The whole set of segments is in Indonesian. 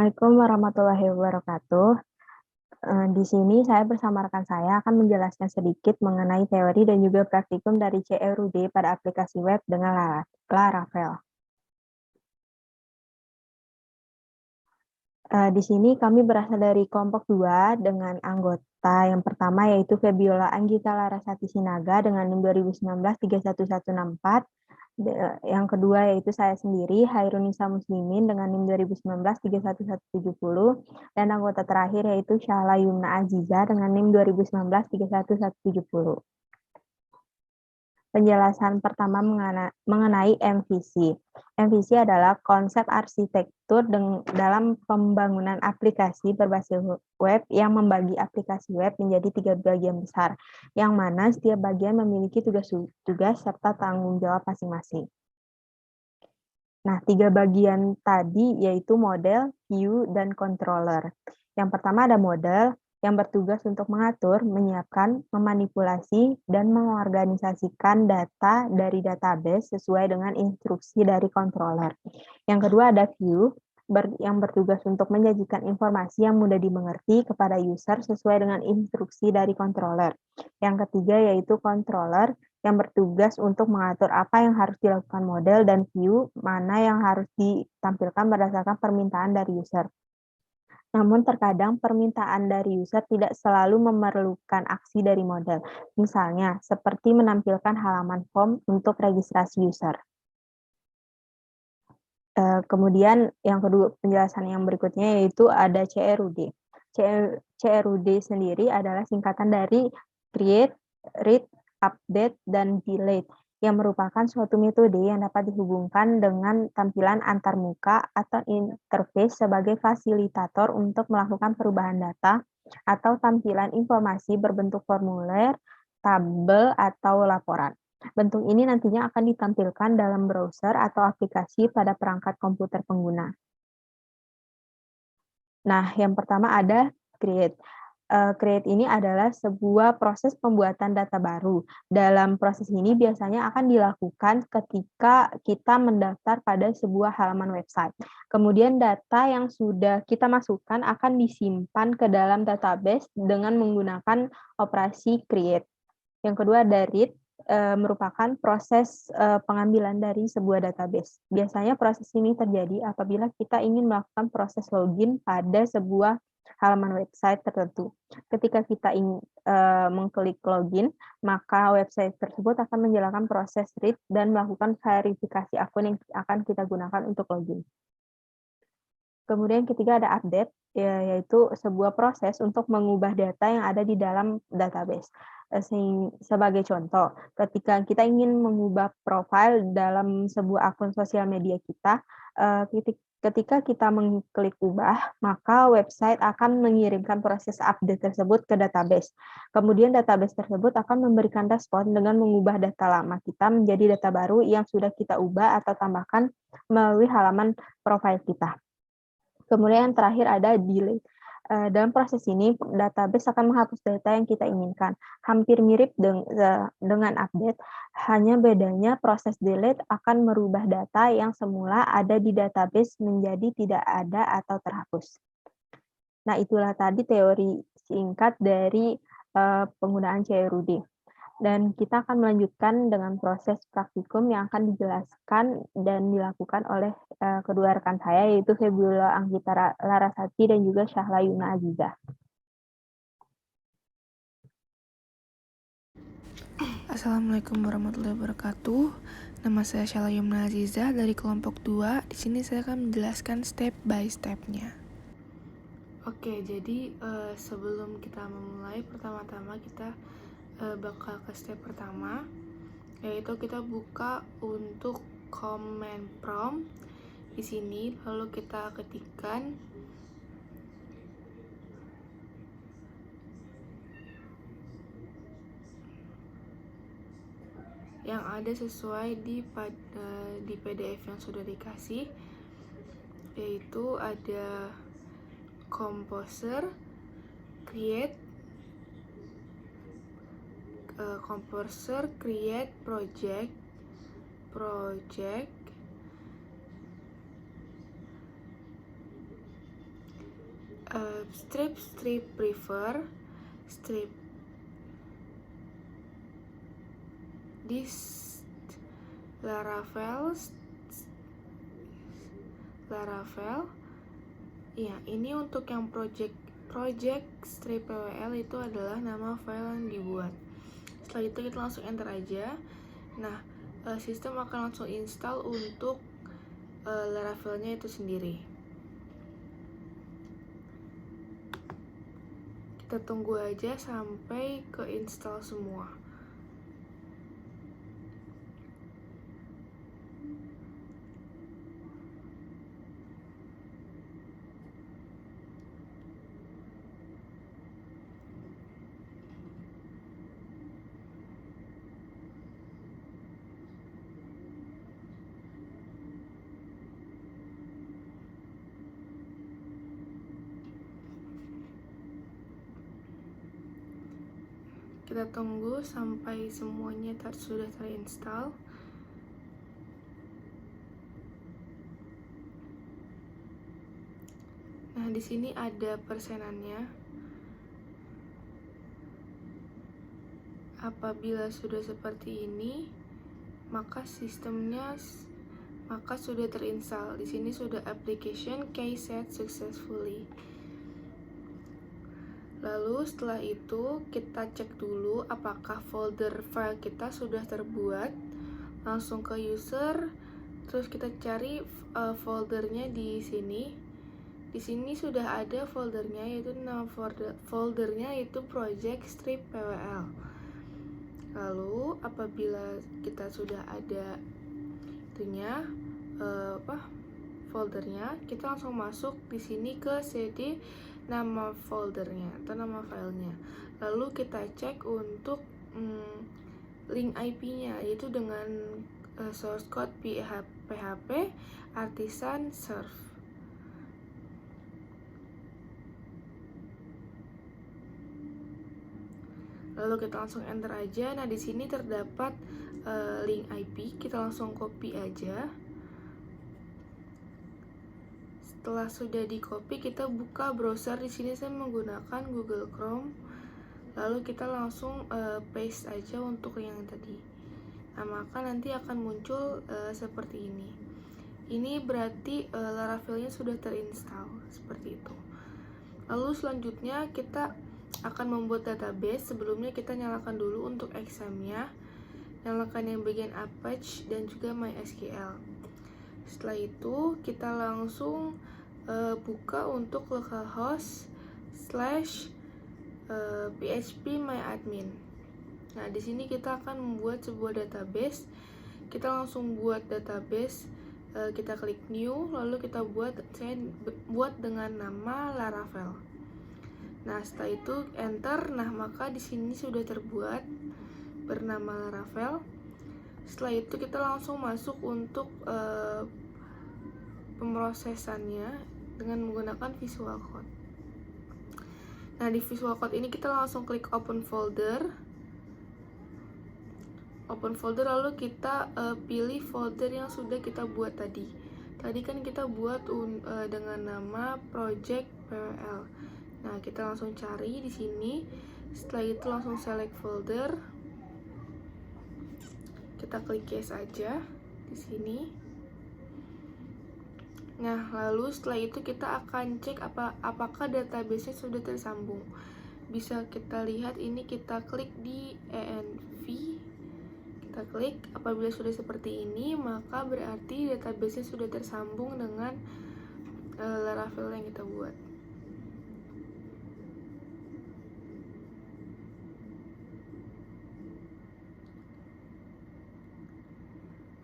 Assalamualaikum warahmatullahi wabarakatuh. Di sini saya bersama rekan saya akan menjelaskan sedikit mengenai teori dan juga praktikum dari CRUD pada aplikasi web dengan Laravel. Di sini kami berasal dari kelompok 2 dengan anggota yang pertama yaitu Febiola Anggita Larasati Sinaga dengan NIM 2019 31164. Yang kedua yaitu saya sendiri, Hairunisa Muslimin dengan NIM 2019 31170, dan anggota terakhir yaitu Syahla Yumna Aziza dengan NIM 2019 31170. Penjelasan pertama mengenai MVC. MVC adalah konsep arsitektur dalam pembangunan aplikasi berbasis web yang membagi aplikasi web menjadi 3 bagian besar, yang mana setiap bagian memiliki tugas-tugas serta tanggung jawab masing-masing. Nah, 3 bagian tadi yaitu model, view, dan controller. Yang pertama ada model, yang bertugas untuk mengatur, menyiapkan, memanipulasi, dan mengorganisasikan data dari database sesuai dengan instruksi dari controller. Yang kedua ada view, yang bertugas untuk menyajikan informasi yang mudah dimengerti kepada user sesuai dengan instruksi dari controller. Yang ketiga yaitu controller, yang bertugas untuk mengatur apa yang harus dilakukan model, dan view, mana yang harus ditampilkan berdasarkan permintaan dari user. Namun terkadang permintaan dari user tidak selalu memerlukan aksi dari model, misalnya seperti menampilkan halaman form untuk registrasi user. Kemudian yang kedua, penjelasan yang berikutnya yaitu ada CRUD. CRUD sendiri adalah singkatan dari Create, Read, Update, dan Delete, yang merupakan suatu metode yang dapat dihubungkan dengan tampilan antarmuka atau interface sebagai fasilitator untuk melakukan perubahan data atau tampilan informasi berbentuk formulir, tabel, atau laporan. Bentuk ini nantinya akan ditampilkan dalam browser atau aplikasi pada perangkat komputer pengguna. Nah, yang pertama ada Create. Create ini adalah sebuah proses pembuatan data baru. Dalam proses ini biasanya akan dilakukan ketika kita mendaftar pada sebuah halaman website. Kemudian data yang sudah kita masukkan akan disimpan ke dalam database dengan menggunakan operasi create. Yang kedua ada read, merupakan proses pengambilan dari sebuah database. Biasanya proses ini terjadi apabila kita ingin melakukan proses login pada sebuah halaman website tertentu. Ketika kita ingin mengklik login, maka website tersebut akan menjalankan proses read dan melakukan verifikasi akun yang akan kita gunakan untuk login. Kemudian ketiga ada update, yaitu sebuah proses untuk mengubah data yang ada di dalam database. Sebagai contoh, ketika kita ingin mengubah profil dalam sebuah akun sosial media kita, ketika kita mengklik ubah, maka website akan mengirimkan proses update tersebut ke database. Kemudian database tersebut akan memberikan respon dengan mengubah data lama kita menjadi data baru yang sudah kita ubah atau tambahkan melalui halaman profil kita. Kemudian yang terakhir ada delete. Dalam proses ini, database akan menghapus data yang kita inginkan. Hampir mirip dengan update, hanya bedanya proses delete akan merubah data yang semula ada di database menjadi tidak ada atau terhapus. Nah, itulah tadi teori singkat dari penggunaan CRUD. Dan kita akan melanjutkan dengan proses praktikum yang akan dijelaskan dan dilakukan oleh kedua rekan saya, yaitu Febiola Anggita Larasati dan juga Syahla Yumna Aziza. Assalamualaikum warahmatullahi wabarakatuh. Nama saya Syahla Yumna Aziza dari kelompok 2. Di sini saya akan menjelaskan step by step-nya. Oke, jadi sebelum kita memulai, pertama-tama kita bakal ke step pertama, yaitu kita buka untuk command prompt di sini, lalu kita ketikkan yang ada sesuai di PDF yang sudah dikasih, yaitu ada composer, create project, strip prefer, strip dist, Laravel. Ya, ini untuk yang project strip pwl itu adalah nama file yang dibuat. Setelah itu kita langsung enter aja. Nah, sistem akan langsung install untuk Laravelnya itu sendiri. Kita tunggu aja sampai ke install semua. Kita tunggu sampai semuanya sudah terinstall. Nah, di sini ada persenannya. Apabila sudah seperti ini, maka sistemnya sudah terinstall. Di sini sudah application key set successfully. Lalu setelah itu kita cek dulu apakah folder file kita sudah terbuat. Langsung ke user, terus kita cari foldernya di sini. Di sini sudah ada foldernya, yaitu nama foldernya itu project strip pwl. Lalu apabila kita sudah ada itunya foldernya, kita langsung masuk di sini ke cd nama foldernya atau nama filenya. Lalu kita cek untuk link IP-nya, yaitu dengan source code php artisan serve. Lalu kita langsung enter aja. Nah, di sini terdapat link IP, kita langsung copy aja. Setelah sudah di copy, kita buka browser. Di sini saya menggunakan Google Chrome. Lalu kita langsung paste aja untuk yang tadi. Nah, maka nanti akan muncul seperti ini. Ini berarti Laravelnya sudah terinstall seperti itu. Lalu selanjutnya kita akan membuat database. Sebelumnya kita nyalakan dulu untuk XAMPP-nya, nyalakan yang bagian Apache dan juga MySQL. Setelah itu kita langsung buka untuk localhost /phpMyAdmin. Nah, di sini kita akan membuat sebuah database. Kita langsung buat database. Kita klik new, lalu kita saya buat dengan nama Laravel. Nah, setelah itu enter. Nah, maka di sini sudah terbuat bernama Laravel. Setelah itu kita langsung masuk untuk pemrosesannya dengan menggunakan Visual Code. Nah, di Visual Code ini kita langsung klik open folder. Lalu kita pilih folder yang sudah kita buat tadi. Tadi kan kita buat dengan nama project pwl. Nah, kita langsung cari di sini. Setelah itu langsung select folder. Kita klik yes aja di sini. Nah, lalu setelah itu kita akan cek apakah database-nya sudah tersambung. Bisa kita lihat ini, kita klik di env. Kita klik, apabila sudah seperti ini, maka berarti database-nya sudah tersambung dengan Laravel yang kita buat.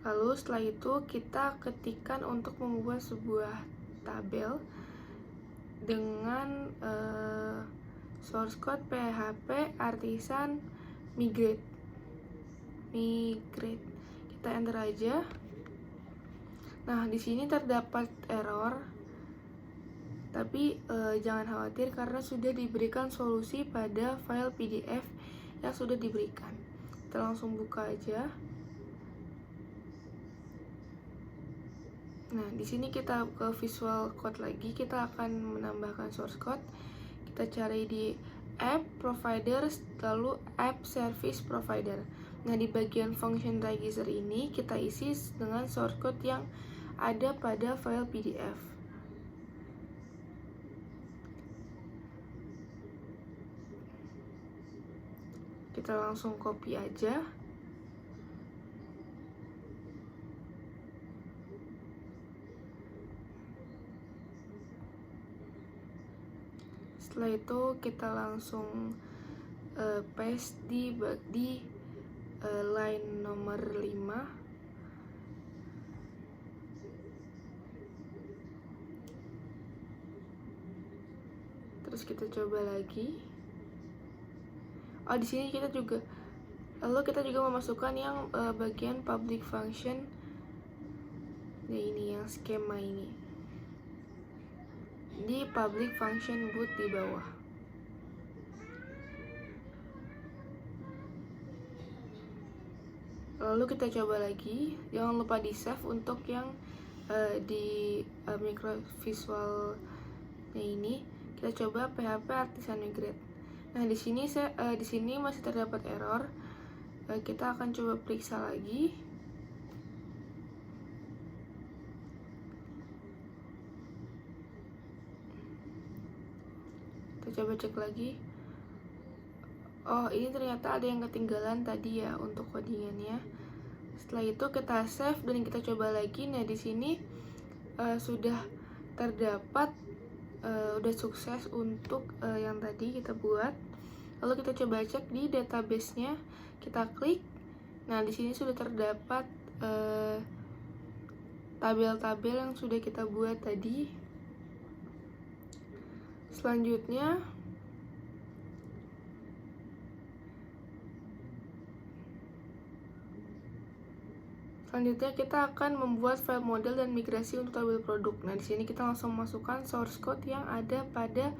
Lalu setelah itu kita ketikkan untuk membuat sebuah tabel dengan source code php artisan migrate. Kita enter aja. Nah, di sini terdapat error, tapi jangan khawatir karena sudah diberikan solusi pada file PDF yang sudah diberikan. Kita langsung buka aja. Nah, di sini kita ke Visual Code lagi, kita akan menambahkan source code. Kita cari di App Providers, lalu App Service Provider. Nah, di bagian function register ini kita isi dengan source code yang ada pada file PDF. Kita langsung copy aja. Setelah itu kita langsung paste di line nomor 5. Terus kita coba lagi. Oh, di sini kita juga memasukkan yang bagian public function. Nah, ini yang skema ini di public function boot di bawah. Lalu kita coba lagi, jangan lupa di save untuk yang di microvisual ini. Kita coba PHP Artisan Migrate. Nah, di sini masih terdapat error. Kita akan coba periksa lagi. Kita coba cek lagi. Oh, ini ternyata ada yang ketinggalan tadi ya untuk codingannya. Setelah itu kita save dan kita coba lagi. Nah, di sini sudah terdapat, udah sukses untuk yang tadi kita buat. Lalu kita coba cek di database-nya. Kita klik. Nah, di sini sudah terdapat tabel-tabel yang sudah kita buat tadi. Selanjutnya kita akan membuat file model dan migrasi untuk tabel produk. Nah, di sini kita langsung masukkan source code yang ada pada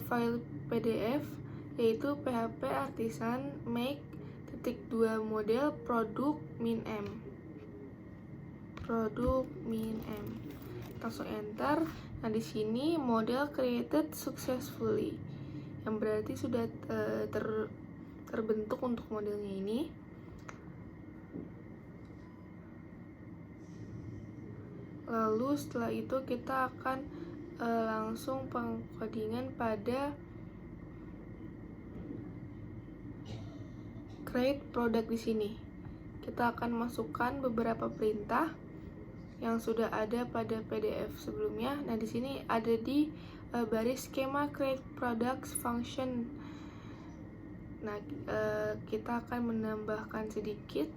file PDF, yaitu PHP Artisan make.2 model produk -m. Produk -m. Langsung enter. Nah, di sini model created successfully, yang berarti sudah terbentuk untuk modelnya ini. Lalu setelah itu kita akan langsung pengkodingan pada create product di sini. Kita akan masukkan beberapa perintah yang sudah ada pada PDF sebelumnya. Nah, di sini ada di baris skema create products function. Nah, kita akan menambahkan sedikit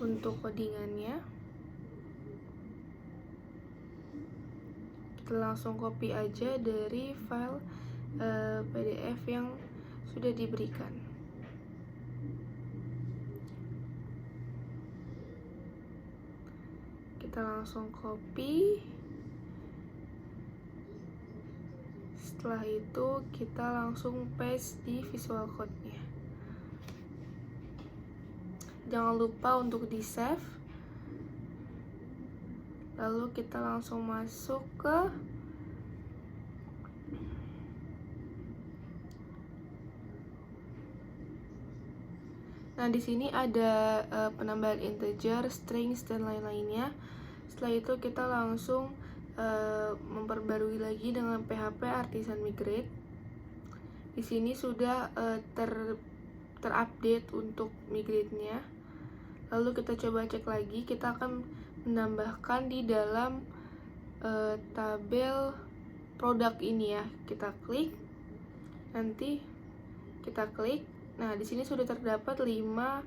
untuk codingannya. Kita langsung copy aja dari file PDF yang sudah diberikan. Kita langsung copy. Setelah itu kita langsung paste di Visual Code-nya. Jangan lupa untuk di save. Lalu kita langsung masuk ke Nah, di sini ada penambahan integer, strings, dan lain-lainnya. Setelah itu kita langsung memperbarui lagi dengan PHP Artisan Migrate. Di sini sudah terupdate untuk migrate-nya. Lalu kita coba cek lagi, kita akan menambahkan di dalam tabel produk ini ya. Kita klik, nanti kita klik. Nah, di sini sudah terdapat 5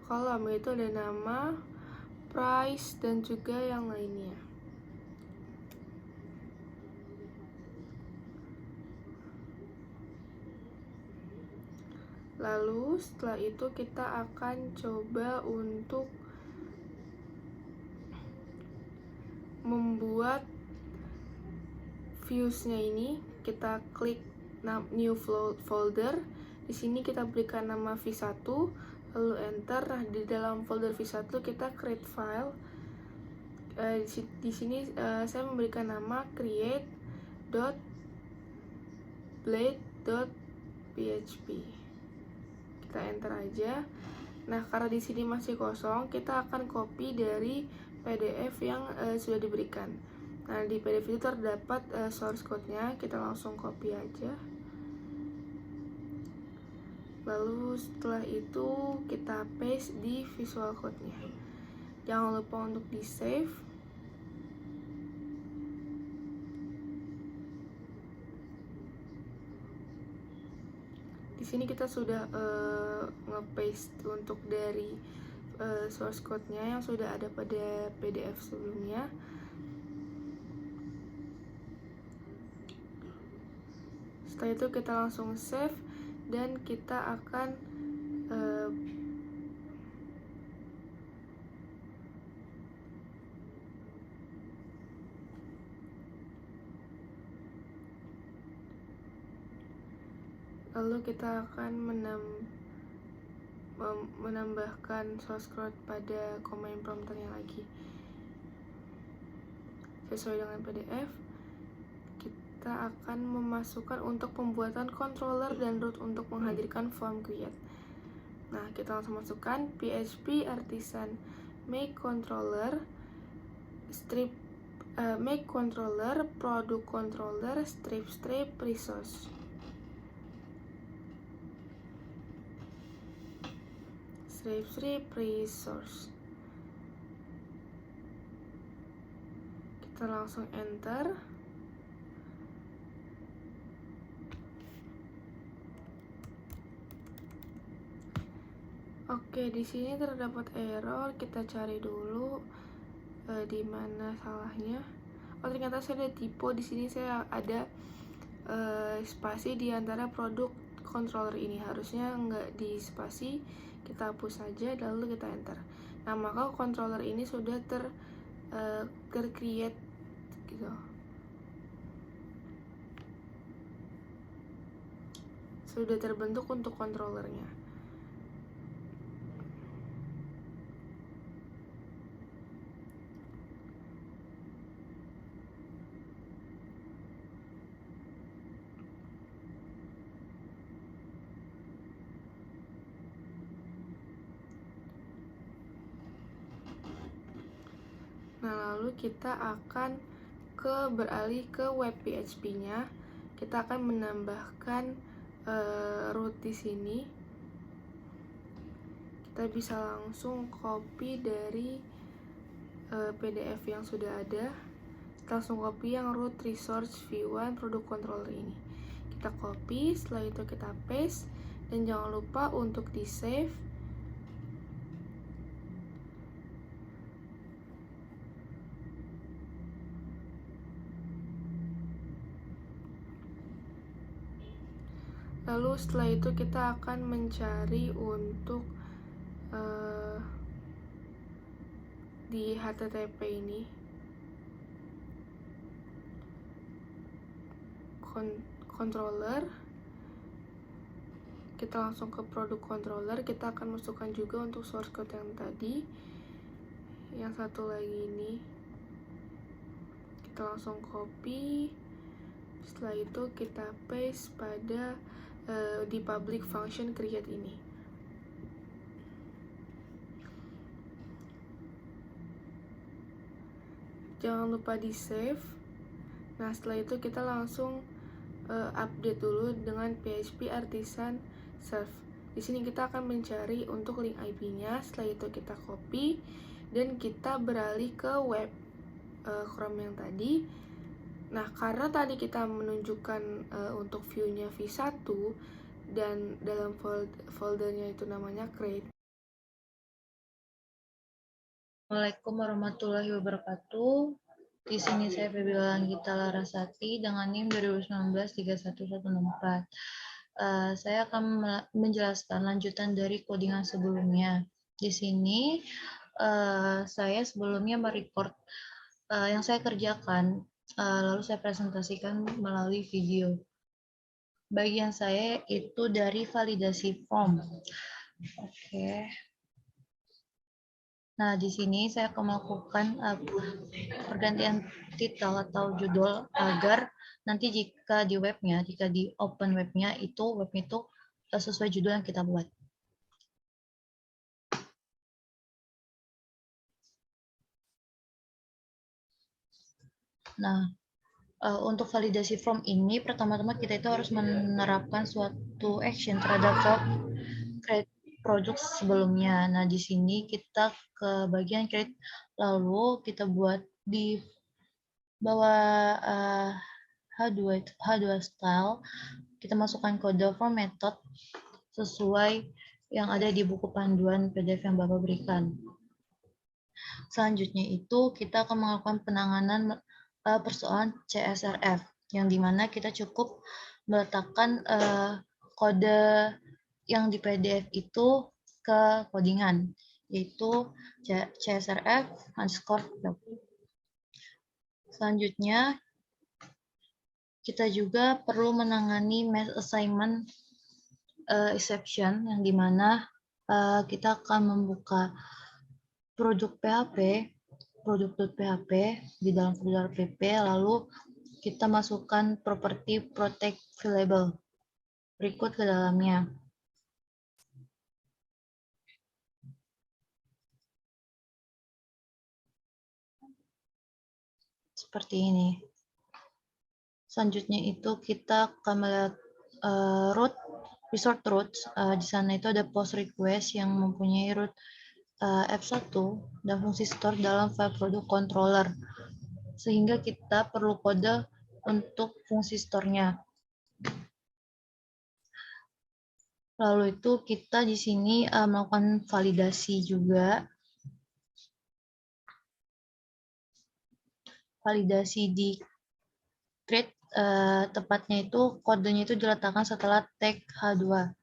kolom, yaitu ada nama, price, dan juga yang lainnya. Lalu setelah itu kita akan coba untuk membuat views-nya ini. Kita klik new folder. Di sini kita berikan nama v1, lalu enter. Nah, di dalam folder v1 kita create file. Di sini saya memberikan nama create.blade.php. Kita enter aja. Nah, karena di sini masih kosong, kita akan copy dari PDF yang sudah diberikan. Nah, di PDF itu terdapat source code-nya, kita langsung copy aja. Lalu setelah itu kita paste di Visual Code-nya. Jangan lupa untuk di save. Di sini kita sudah nge-paste untuk dari source code-nya yang sudah ada pada PDF sebelumnya. Setelah itu kita langsung save dan kita akan menambahkan source code pada command prompternya lagi sesuai dengan PDF. Kita akan memasukkan untuk pembuatan controller dan root untuk menghadirkan form create. Nah, kita langsung masukkan PHP artisan make controller make controller product controller strip resource. Strip resource. Kita langsung enter. Oke, di sini terdapat error. Kita cari dulu di mana salahnya. Oh, ternyata saya ada typo. Di sini saya ada spasi di antara produk controller ini. Harusnya nggak di spasi. Kita hapus saja lalu kita enter. Nah, maka controller ini sudah ter-create gitu. Sudah terbentuk untuk controllernya. Nah, lalu kita akan beralih ke web PHP-nya. Kita akan menambahkan root di sini. Kita bisa langsung copy dari PDF yang sudah ada. Kita langsung copy yang root resource v1 product controller ini. Kita copy, setelah itu kita paste, dan jangan lupa untuk di save. Lalu setelah itu kita akan mencari untuk di HTTP ini controller. Kita langsung ke product controller. Kita akan masukkan juga untuk source code yang tadi. Yang satu lagi ini kita langsung copy. Setelah itu kita paste pada di public function create ini. Jangan lupa di save. Nah, setelah itu kita langsung update dulu dengan PHP artisan serve. Di sini kita akan mencari untuk link IP-nya. Setelah itu kita copy dan kita beralih ke web Chrome yang tadi. Nah, karena tadi kita menunjukkan untuk view-nya v1 dan dalam foldernya itu namanya create. Assalamualaikum warahmatullahi wabarakatuh. Di sini saya Febiola Anggita Larasati dengan NIM 2019-31164. Saya akan menjelaskan lanjutan dari codingan sebelumnya. Di sini saya sebelumnya merecord yang saya kerjakan, lalu saya presentasikan melalui video. Bagian saya itu dari validasi form. Oke. Nah, di sini saya akan melakukan pergantian titel atau judul agar nanti jika di open webnya itu sesuai judul yang kita buat. Nah, untuk validasi form ini, pertama-tama kita itu harus menerapkan suatu action terhadap form create produk sebelumnya. Nah, di sini kita ke bagian create, lalu kita buat di bawah H2 style, kita masukkan kode form method sesuai yang ada di buku panduan PDF yang Bapak berikan. Selanjutnya itu kita akan melakukan penanganan persoalan CSRF, yang dimana kita cukup meletakkan kode yang di PDF itu ke codingan, yaitu CSRF underscore. Selanjutnya, kita juga perlu menangani mass assignment exception, yang dimana kita akan membuka produk.php di dalam folder pp, lalu kita masukkan properti protect available berikut ke dalamnya. Seperti ini. Selanjutnya itu kita akan melihat resort root. Di sana itu ada post request yang mempunyai root F1 dan fungsi store dalam file produk controller. Sehingga kita perlu kode untuk fungsi store-nya. Lalu itu kita di sini melakukan validasi juga. Validasi di create, tepatnya itu kodenya itu diletakkan setelah tag H2.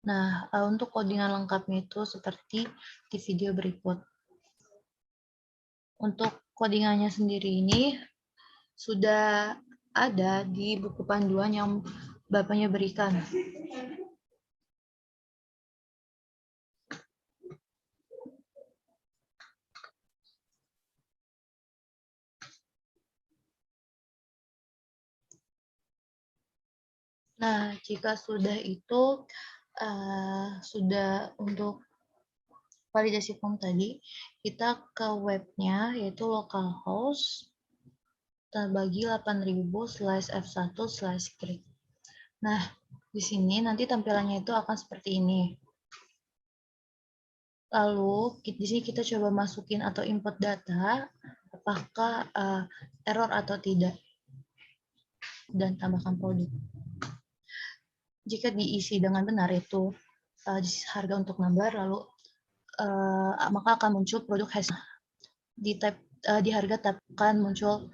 Nah, untuk codingan lengkapnya itu seperti di video berikut. Untuk codingannya sendiri ini sudah ada di buku panduan yang Bapaknya berikan. Nah, jika sudah itu, sudah untuk validasi form tadi, kita ke webnya, yaitu localhost, terbagi 8000/f1/create. Nah, di sini nanti tampilannya itu akan seperti ini. Lalu, di sini kita coba masukin atau input data, apakah error atau tidak, dan tambahkan produk. Jika diisi dengan benar, itu harga untuk number, lalu maka akan muncul produk hash. Di harga akan muncul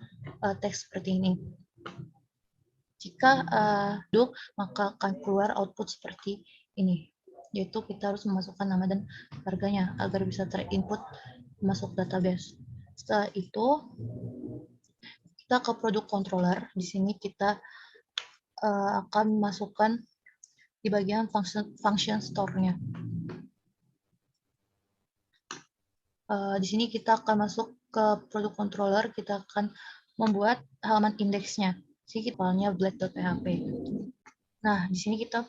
teks seperti ini. Jika produk, maka akan keluar output seperti ini, yaitu kita harus memasukkan nama dan harganya agar bisa terinput masuk database. Setelah itu, kita ke produk controller. Di sini kita akan masukkan di bagian function store-nya. Di sini kita akan masuk ke produk controller, kita akan membuat halaman indeksnya. Sini kita awalnya black.php. Nah, di sini kita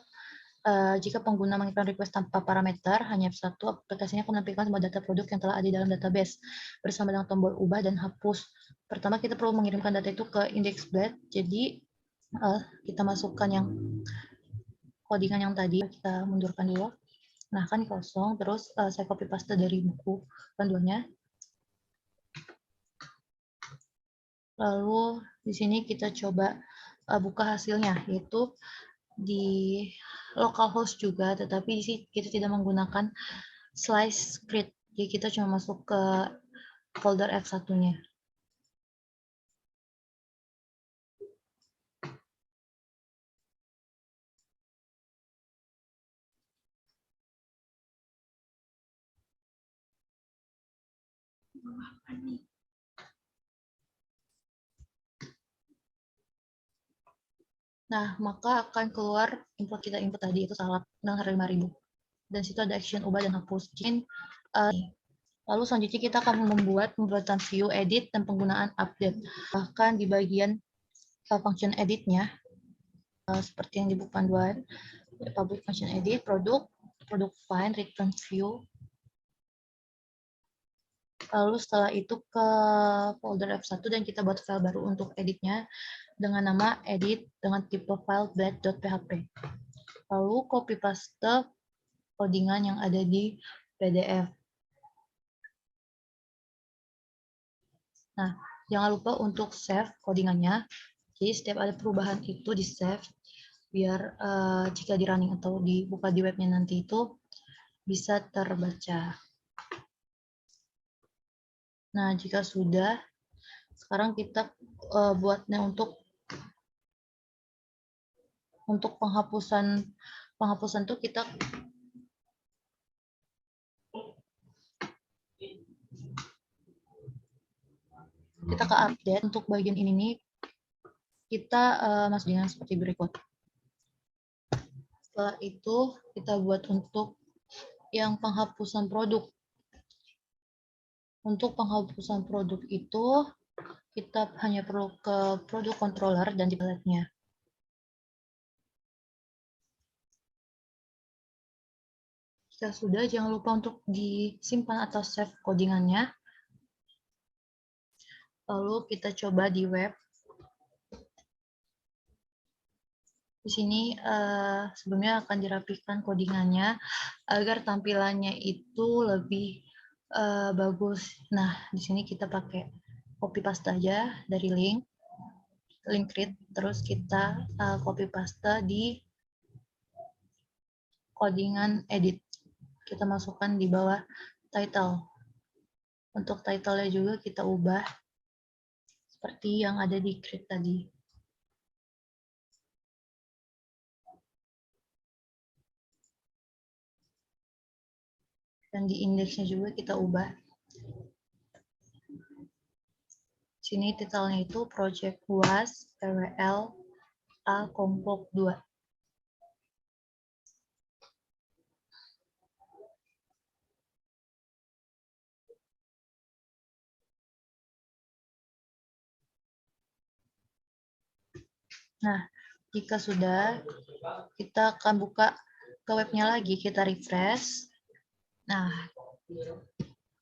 jika pengguna mengirimkan request tanpa parameter, hanya satu, aplikasinya akan menampilkan semua data produk yang telah ada di dalam database bersama dengan tombol ubah dan hapus. Pertama, kita perlu mengirimkan data itu ke index.blade. Jadi, kita masukkan yang codingan yang tadi, kita mundurkan dulu. Nah, kan kosong, terus saya copy paste dari buku panduannya. Lalu di sini kita coba buka hasilnya, yaitu di localhost juga, tetapi di sini kita tidak menggunakan slice script, jadi kita cuma masuk ke folder F1-nya. Nah, maka akan keluar input tadi itu salah dengan harga 5.000. dan situ ada action ubah dan hapus. Lalu selanjutnya kita akan membuat pembuatan view, edit, dan penggunaan update. Bahkan di bagian function editnya, seperti yang di buku panduan, public function edit, product find, return view. Lalu setelah itu ke folder F1 dan kita buat file baru untuk editnya dengan nama edit dengan tipe file blade.php. Lalu copy paste codingan yang ada di PDF. Nah, jangan lupa untuk save codingannya. Jadi setiap ada perubahan itu di save biar jika di running atau dibuka di webnya nanti itu bisa terbaca. Nah, jika sudah, sekarang kita buatnya untuk penghapusan tuh kita ke update. Untuk bagian ini nih kita masuk dengan seperti berikut. Setelah itu kita buat untuk yang penghapusan produk. Untuk penghapusan produk itu kita hanya perlu ke produk controller dan di palette-nya. Jika sudah, jangan lupa untuk disimpan atau save codingannya. Lalu kita coba di web. Di sini sebelumnya akan dirapikan codingannya agar tampilannya itu lebih bagus. Nah, di sini kita pakai copy paste aja dari link create, terus kita copy paste di codingan edit. Kita masukkan di bawah title. Untuk title-nya juga kita ubah seperti yang ada di create tadi. Dan di indeksnya juga kita ubah. Sini titelnya itu Project UAS PWL A Kompok 2. Nah, jika sudah, kita akan buka ke webnya lagi, kita refresh. Nah,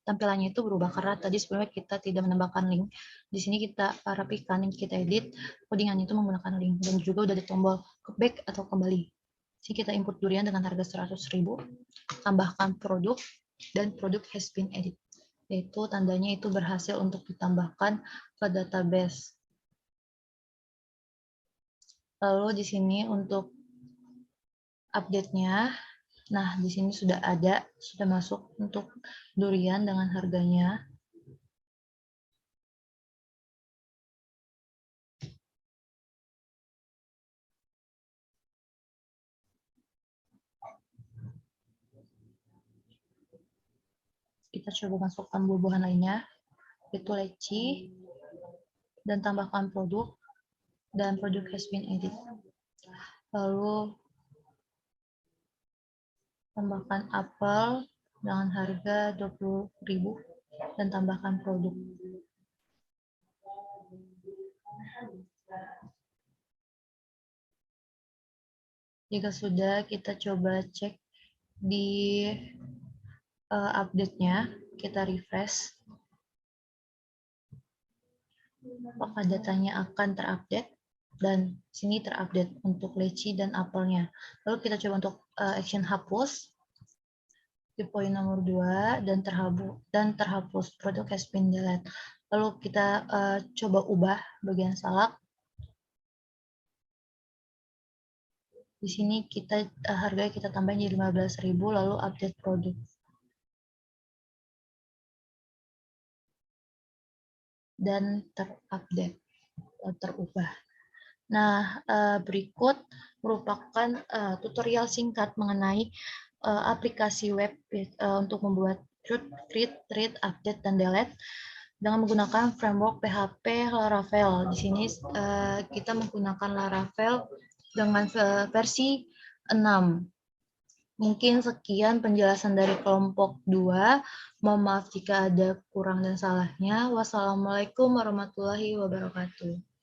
tampilannya itu berubah karena tadi sebelumnya kita tidak menambahkan link. Di sini kita rapikan, yang kita edit, codingannya itu menggunakan link. Dan juga udah ada tombol back atau kembali. Sini kita input durian dengan harga 100.000, tambahkan produk, dan produk has been edit. Yaitu tandanya itu berhasil untuk ditambahkan ke database. Lalu di sini untuk update-nya, nah di sini sudah masuk untuk durian dengan harganya. Kita coba masukkan buah-buahan lainnya, itu leci, dan tambahkan produk, dan produk has been edit. Lalu tambahkan apel dengan harga 20.000 dan tambahkan produk. Jika sudah, kita coba cek di update-nya, kita refresh. Apakah datanya akan terupdate? Dan sini terupdate untuk leci dan apelnya. Lalu kita coba untuk action hapus di poin nomor 2 dan terhapus produk has been delete. Lalu kita coba ubah bagian salak. Di sini kita harganya kita tambahin jadi 15.000, lalu update produk. Dan terupdate, terubah. Nah, berikut merupakan tutorial singkat mengenai aplikasi web untuk membuat create, update, dan delete dengan menggunakan framework PHP Laravel. Di sini kita menggunakan Laravel dengan versi 6. Mungkin sekian penjelasan dari kelompok 2. Mohon maaf jika ada kurang dan salahnya. Wassalamualaikum warahmatullahi wabarakatuh.